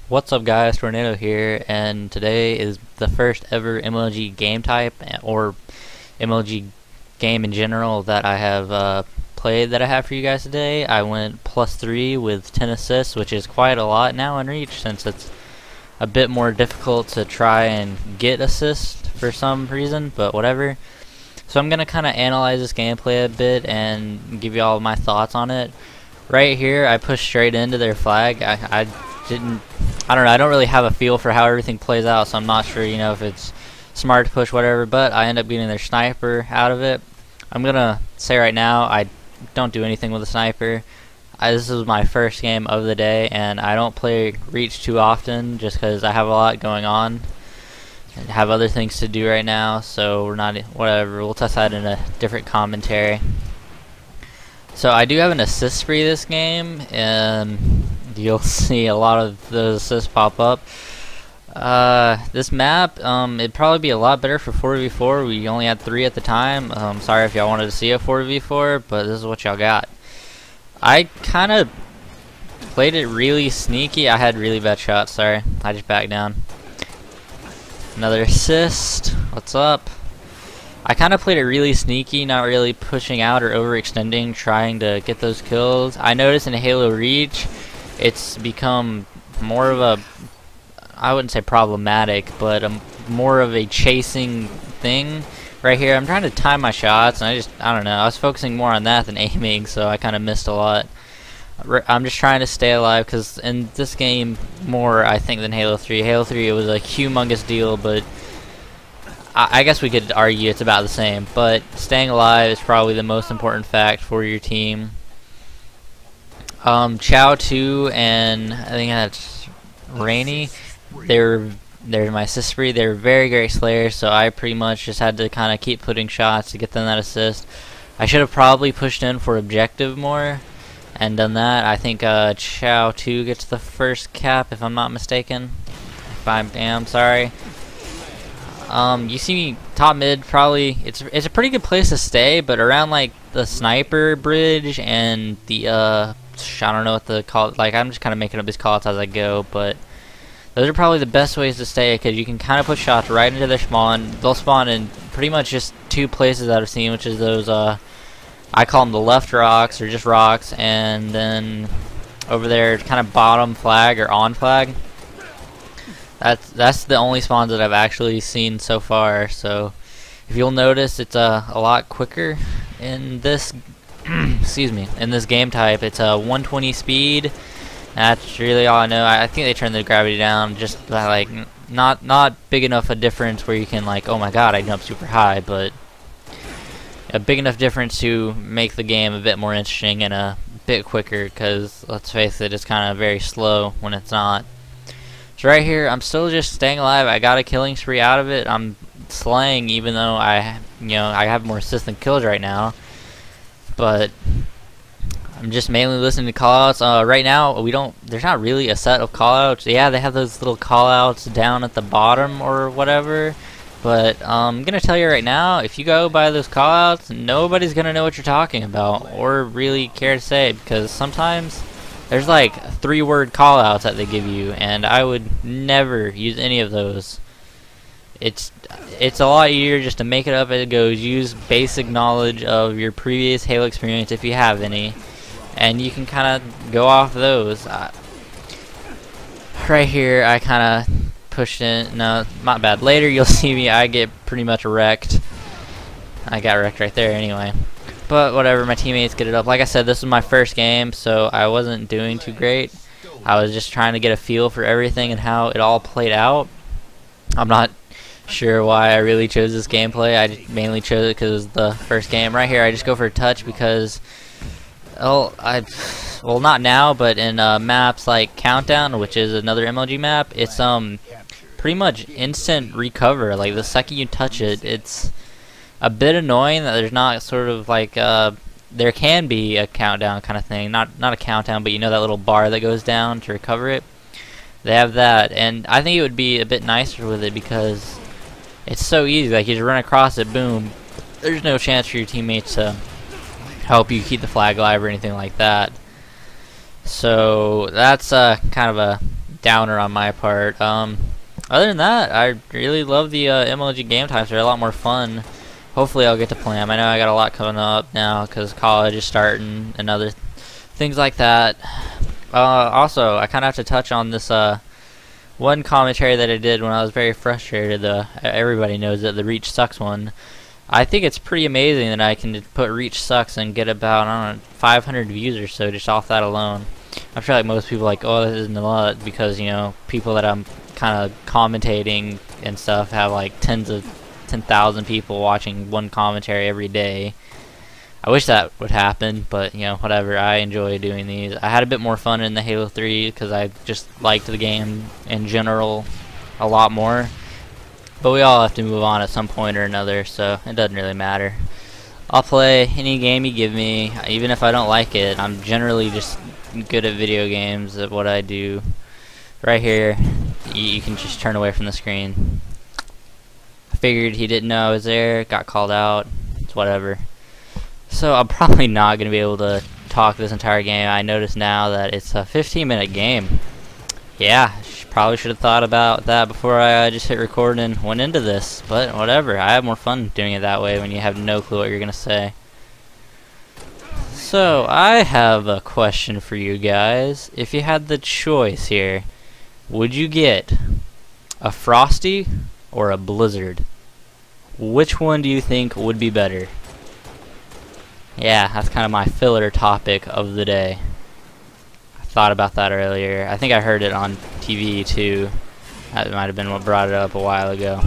What's up guys, Tornado here, and today is the first ever MLG game type, or MLG game in general, that I have played that I have for you guys today. I went +3 with 10 assists, which is quite a lot now in Reach, since it's a bit more difficult to try and get assists for some reason, but whatever. So I'm going to kind of analyze this gameplay a bit and give you all my thoughts on it. Right here, I pushed straight into their flag. I don't know, I don't really have a feel for how everything plays out, so I'm not sure, if it's smart to push whatever, but I end up getting their sniper out of it. I'm gonna say right now, I don't do anything with a sniper. This is my first game of the day, and I don't play Reach too often, just because I have a lot going on and have other things to do right now, so whatever, we'll test that in a different commentary. So I do have an assist spree this game, and you'll see a lot of those assists pop up. This map, it'd probably be a lot better for 4v4. We only had 3 at the time. Sorry if y'all wanted to see a 4v4, but this is what y'all got. I kind of played it really sneaky. I had really bad shots, sorry. I just backed down. Another assist. What's up? I kind of played it really sneaky, not really pushing out or overextending, trying to get those kills. I noticed in Halo Reach, it's become more of a, I wouldn't say problematic, but more of a chasing thing. Right here, I'm trying to time my shots, and I don't know, I was focusing more on that than aiming, so I kind of missed a lot. I'm just trying to stay alive, because in this game, more, I think, than Halo 3. Halo 3, it was a humongous deal, but I guess we could argue it's about the same, but staying alive is probably the most important fact for your team. Chow 2 and I think that's Rainy, they're my assist spree. They're very great slayers, so I pretty much just had to kind of keep putting shots to get them that assist. I should have probably pushed in for objective more and done that. I think Chow 2 gets the first cap, if I'm not mistaken. If I am, sorry. You see me top mid, probably it's a pretty good place to stay, but around like the sniper bridge and the I don't know what the call, like, I'm just kind of making up these callouts as I go, but those are probably the best ways to stay, because you can kind of put shots right into their spawn. They'll spawn in pretty much just 2 places that I've seen, which is those I call them the left rocks, or just rocks, and then over there kind of bottom flag or on flag. That's the only spawns that I've actually seen so far. So if you'll notice, it's a lot quicker in this excuse me, in this game type. It's a 120 speed. That's really all I know. I think they turned the gravity down just by, like, not big enough a difference where you can, like, oh my god, I jump super high, but a big enough difference to make the game a bit more interesting and a bit quicker, because let's face it, it's kind of very slow when it's not. So right here, I'm still just staying alive. I got a killing spree out of it. I'm slaying, even though I have more assists than kills right now. But I'm just mainly listening to callouts. Right now, there's not really a set of callouts. Yeah, they have those little callouts down at the bottom or whatever. But I'm gonna tell you right now, if you go by those callouts, nobody's gonna know what you're talking about or really care to say, because sometimes there's like 3-word callouts that they give you, and I would never use any of those. It's a lot easier just to make it up as it goes. Use basic knowledge of your previous Halo experience, if you have any, and you can kind of go off those. Right here, I kind of pushed in. No, not bad. Later, you'll see me. I get pretty much wrecked. I got wrecked right there anyway. But whatever, my teammates get it up. Like I said, this was my first game, so I wasn't doing too great. I was just trying to get a feel for everything and how it all played out. I'm not sure why I really chose this gameplay. I mainly chose it because it was the first game. Right here, I just go for a touch because, well, not now, but in maps like Countdown, which is another MLG map, it's pretty much instant recover. Like, the second you touch it, it's a bit annoying that there's not sort of like there can be a countdown kind of thing, not a countdown, but you know that little bar that goes down to recover it. They have that, and I think it would be a bit nicer with it because it's so easy. Like, you just run across it, boom. There's no chance for your teammates to help you keep the flag alive or anything like that. So that's kind of a downer on my part. Other than that, I really love the MLG game types. They're a lot more fun. Hopefully I'll get to play them. I know I got a lot coming up now because college is starting and other things like that. Also, I kind of have to touch on this one commentary that I did when I was very frustrated. Everybody knows it, the Reach Sucks one. I think it's pretty amazing that I can put Reach Sucks and get about, I don't know, 500 views or so just off that alone. I'm sure like most people are like, oh, this isn't a lot, because, you know, people that I'm kind of commentating and stuff have like 10,000 people watching one commentary every day. I wish that would happen, but, you know, whatever. I enjoy doing these. I had a bit more fun in the Halo 3 because I just liked the game in general a lot more. But we all have to move on at some point or another, so it doesn't really matter. I'll play any game you give me, even if I don't like it. I'm generally just good at video games, at what I do. Right here, you can just turn away from the screen. I figured he didn't know I was there, got called out, it's whatever. So I'm probably not going to be able to talk this entire game. I notice now that it's a 15-minute game. Yeah, probably should have thought about that before I just hit record and went into this, but whatever. I have more fun doing it that way when you have no clue what you're gonna say. So I have a question for you guys. If you had the choice here, would you get a Frosty or a Blizzard? Which one do you think would be better? Yeah, that's kind of my filler topic of the day. Thought about that earlier. I think I heard it on TV too. That might have been what brought it up a while ago.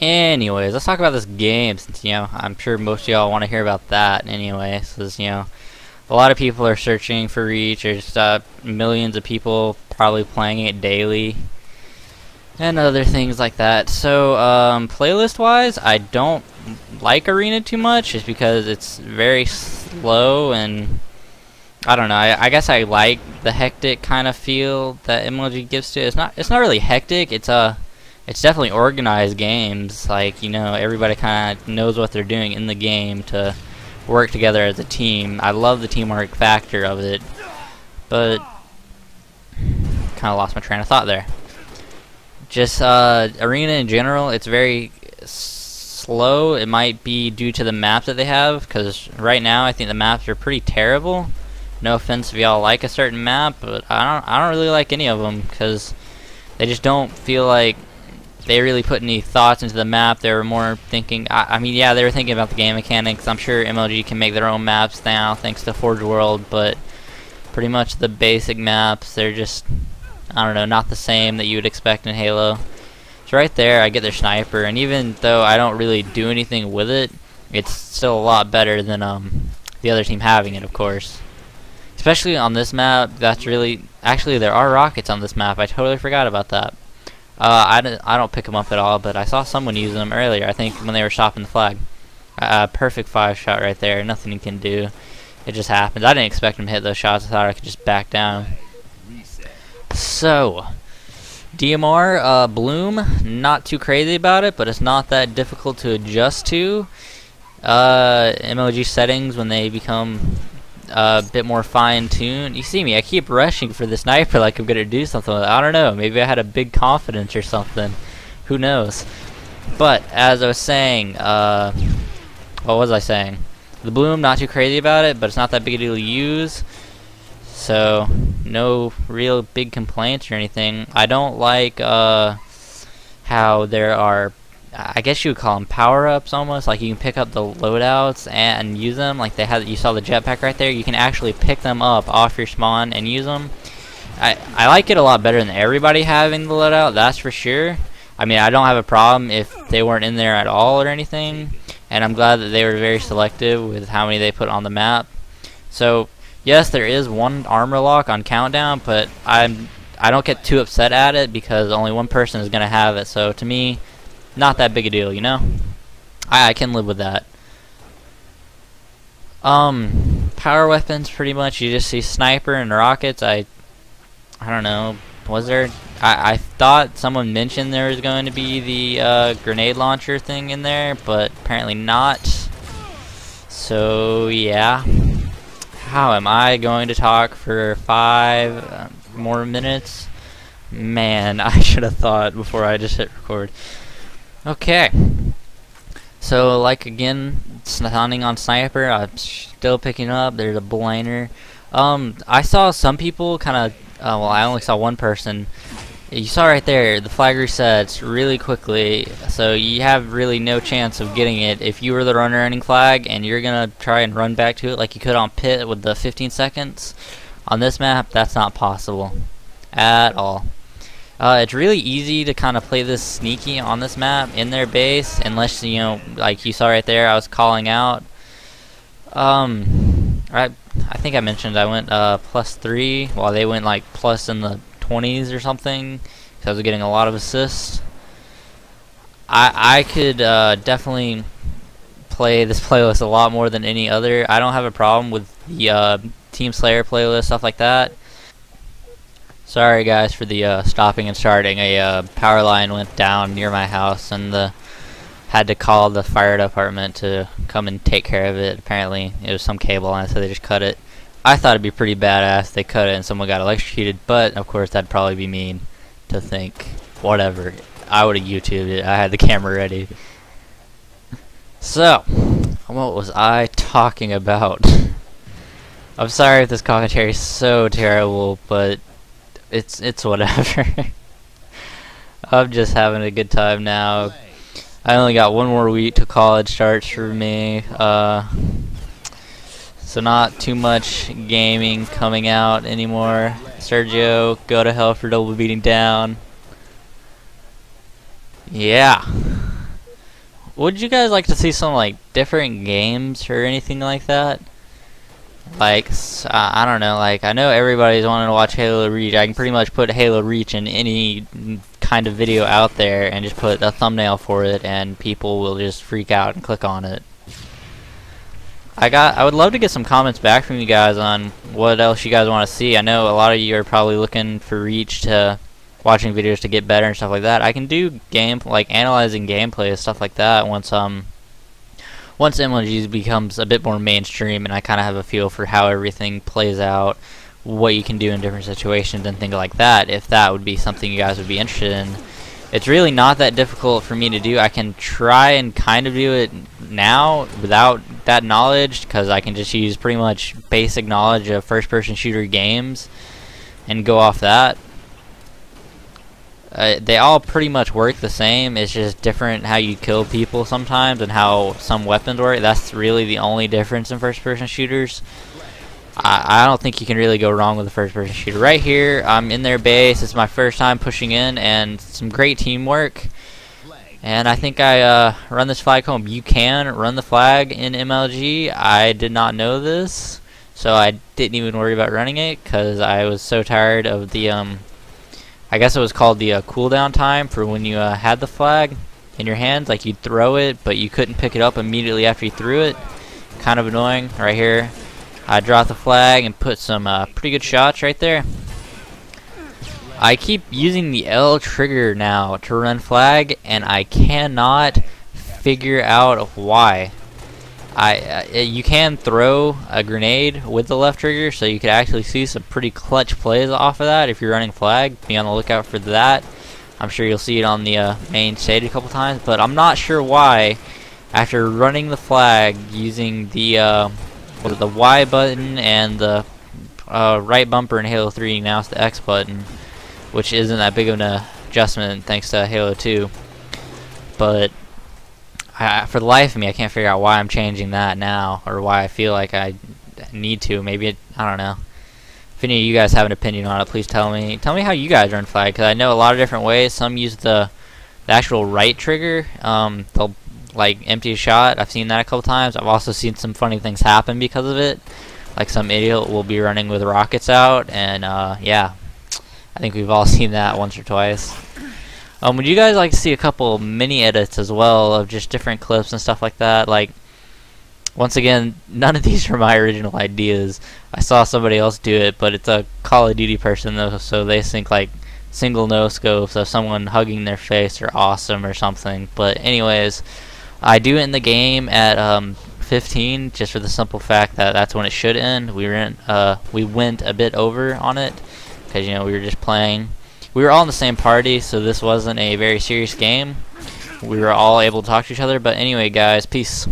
Anyways, let's talk about this game, since, you know, I'm sure most of y'all want to hear about that anyway. Since, you know, a lot of people are searching for Reach. There's millions of people probably playing it daily and other things like that. So playlist wise, I don't like Arena too much, just because it's very slow, and I don't know. I guess I like the hectic kind of feel that MLG gives to it. It's not really hectic. It's definitely organized games. Like, you know, everybody kind of knows what they're doing in the game to work together as a team. I love the teamwork factor of it, but kind of lost my train of thought there. Just Arena in general, it's very slow. It might be due to the maps that they have, because right now I think the maps are pretty terrible. No offense if y'all like a certain map, but I don't really like any of them, because they just don't feel like they really put any thoughts into the map. They were more thinking, I mean, yeah, they were thinking about the game mechanics. I'm sure MLG can make their own maps now thanks to Forge World, but pretty much the basic maps, they're just, I don't know, not the same that you would expect in Halo. So right there, I get their sniper, and even though I don't really do anything with it, it's still a lot better than the other team having it, of course. Especially on this map, that's really... Actually, there are rockets on this map. I totally forgot about that. I don't pick them up at all, but I saw someone use them earlier, I think, when they were shopping the flag. Perfect 5-shot right there. Nothing you can do. It just happens. I didn't expect him to hit those shots. I thought I could just back down. So, DMR, Bloom, not too crazy about it, but it's not that difficult to adjust to. MLG settings, when they become a bit more fine-tuned. You see me, I keep rushing for the sniper like I'm gonna do something with it. I don't know, maybe I had a big confidence or something. Who knows? But, as I was saying, what was I saying? The Bloom, not too crazy about it, but it's not that big a deal to use. So, no real big complaints or anything. I don't like how there are, I guess you would call them power-ups almost. Like, you can pick up the loadouts and use them. Like they had, you saw the jetpack right there. You can actually pick them up off your spawn and use them. I like it a lot better than everybody having the loadout, that's for sure. I mean, I don't have a problem if they weren't in there at all or anything. And I'm glad that they were very selective with how many they put on the map. So, yes, there is one armor lock on Countdown, but I don't get too upset at it because only one person is going to have it. So, to me, not that big a deal, you know? I can live with that. Power weapons, pretty much, you just see sniper and rockets. I don't know, was there... I thought someone mentioned there was going to be the grenade launcher thing in there, but apparently not. So, yeah. How am I going to talk for 5 more minutes? Man, I should have thought before I just hit record. Okay. So, like, again, hunting on sniper, I'm still picking up. There's a bliner. I saw some people kind of, well, I only saw one person. You saw right there, the flag resets really quickly, so you have really no chance of getting it if you were the running flag and you're gonna try and run back to it like you could on pit with the 15 seconds. On this map, that's not possible at all. It's really easy to kind of play this sneaky on this map in their base, unless, you know, like you saw right there, I was calling out. I think I mentioned I went +3 while they went like plus in the 20s or something, because I was getting a lot of assists. I could definitely play this playlist a lot more than any other. I don't have a problem with the Team Slayer playlist, stuff like that. Sorry guys for the stopping and starting. A power line went down near my house and had to call the fire department to come and take care of it. Apparently it was some cable line, so they just cut it. I thought it'd be pretty badass if they cut it and someone got electrocuted, but of course that'd probably be mean to think. Whatever. I would have YouTubed it. I had the camera ready. So, what was I talking about? I'm sorry if this commentary is so terrible, but it's whatever. I'm just having a good time now. I only got one more week till college starts for me, so not too much gaming coming out anymore. Sergio, go to hell for double beating down. Yeah. Would you guys like to see some like different games or anything like that? Like, I don't know, like, I know everybody's wanting to watch Halo Reach. I can pretty much put Halo Reach in any kind of video out there and just put a thumbnail for it, and people will just freak out and click on it. I would love to get some comments back from you guys on what else you guys want to see. I know a lot of you are probably looking for Reach to watching videos to get better and stuff like that. I can do analyzing gameplay and stuff like that once MLG becomes a bit more mainstream and I kind of have a feel for how everything plays out, what you can do in different situations and things like that, if that would be something you guys would be interested in. It's really not that difficult for me to do. I can try and kind of do it now without that knowledge, because I can just use pretty much basic knowledge of first-person shooter games and go off that. They all pretty much work the same. It's just different how you kill people sometimes and how some weapons work. That's really the only difference in first-person shooters. I don't think you can really go wrong with a first-person shooter. Right here, I'm in their base. It's my first time pushing in, and some great teamwork. And I think I run this flag home. You can run the flag in MLG. I did not know this, so I didn't even worry about running it because I was so tired of the I guess it was called the cooldown time for when you had the flag in your hands. Like, you'd throw it, but you couldn't pick it up immediately after you threw it. Kind of annoying. Right here, I dropped the flag and put some pretty good shots right there. I keep using the L trigger now to run flag, and I cannot figure out why. You can throw a grenade with the left trigger, so you could actually see some pretty clutch plays off of that if you're running flag. Be on the lookout for that. I'm sure you'll see it on the main stage a couple times, but I'm not sure why, after running the flag using the Y button and the right bumper in Halo 3, now it's the X button, which isn't that big of an adjustment thanks to Halo 2, but for the life of me, I can't figure out why I'm changing that now, or why I feel like I need to. Maybe I don't know. If any of you guys have an opinion on it, please tell me. Tell me how you guys run flag, because I know a lot of different ways. Some use the actual right trigger. They'll like empty a shot. I've seen that a couple times. I've also seen some funny things happen because of it. Like some idiot will be running with rockets out, and yeah, I think we've all seen that once or twice. Would you guys like to see a couple mini edits as well of just different clips and stuff like that? Like, once again, none of these are my original ideas. I saw somebody else do it, but it's a Call of Duty person though, so they think like single no scopes of someone hugging their face are awesome or something. But anyways, I do it in the game at 15, just for the simple fact that that's when it should end. We went a bit over on it because, you know, we were just playing. we were all in the same party, so this wasn't a very serious game. We were all able to talk to each other. But anyway, guys, peace.